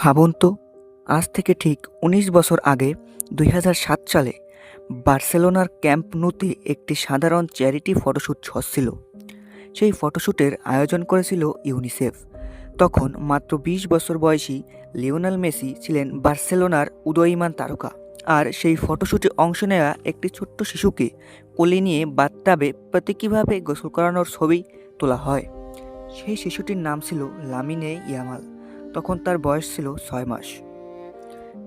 ভাবুন তো, আজ থেকে ঠিক ১৯ বছর আগে ২০০৭ সালে বার্সেলোনার ক্যাম্প নুতে একটি সাধারণ চ্যারিটি ফটোশ্যুট হচ্ছিল। সেই ফটোশ্যুটের আয়োজন করেছিল ইউনিসেফ। তখন মাত্র ২০ বছর বয়সী লিওনেল মেসি ছিলেন বার্সেলোনার উদীয়মান তারকা। আর সেই ফটোশ্যুটে অংশ নেওয়া একটি ছোট্ট শিশুকে কোলে নিয়ে বাথটাবে প্রতীকীভাবে গোসল করানোর ছবি তোলা হয়। সেই শিশুটির নাম ছিল লামিনে ইয়ামাল। তখন তার বয়স ছিল ৬ মাস।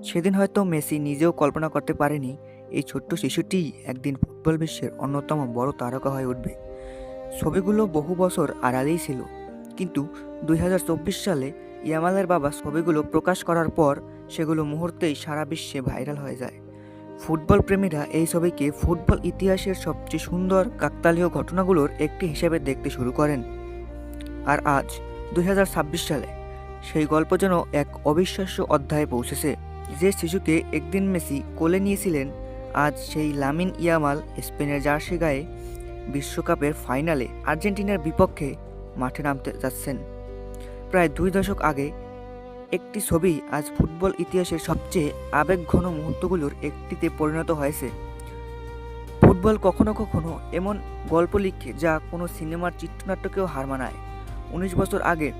সেদিন হয়তো মেসি নিজেও কল্পনা করতে পারেনি এই ছোট্ট শিশুটিই একদিন ফুটবল বিশ্বের অন্যতম বড় তারকা হয়ে উঠবে। ছবিগুলো বহু বছর আড়ালেই ছিল, কিন্তু ২০২৪ সালে ইয়ামালের বাবা ছবিগুলো প্রকাশ করার পর সেগুলো মুহূর্তেই সারা বিশ্বে ভাইরাল হয়ে যায়। ফুটবল প্রেমীরা এই ছবিকে ফুটবল ইতিহাসের সবচেয়ে সুন্দর কাকতালীয় ঘটনাগুলোর একটি হিসেবে দেখতে শুরু করেন। আর আজ ২০২৬ সালে সেই গল্প যেন এক অবিশ্বাস্য অধ্যায়ে পৌঁছেছে। যে শিশুকে একদিন মেসি কোলে নিয়েছিলেন, আজ সেই লামিন ইয়ামাল স্পেনের জার্সি গায়ে বিশ্বকাপের ফাইনালে আর্জেন্টিনার বিপক্ষে মাঠে নামতে যাচ্ছেন। প্রায় ২ দশক আগে একটি ছবি আজ ফুটবল ইতিহাসের সবচেয়ে আবেগঘন মুহূর্তগুলোর একটিতে পরিণত হয়েছে। ফুটবল কখনো কখনো এমন গল্প লিখে যা কোনো সিনেমার চিত্রনাট্যকেও হার মানায়। ১৯ বছর আগে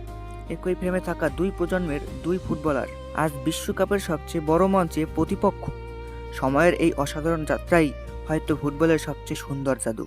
একই ফ্রেমে থাকা দুই প্রজন্মের দুই ফুটবলার আজ বিশ্বকাপের সবচেয়ে বড় মঞ্চে প্রতিপক্ষ। সময়ের এই অসাধারণ যাত্রাই হয়তো ফুটবলের সবচেয়ে সুন্দর জাদু।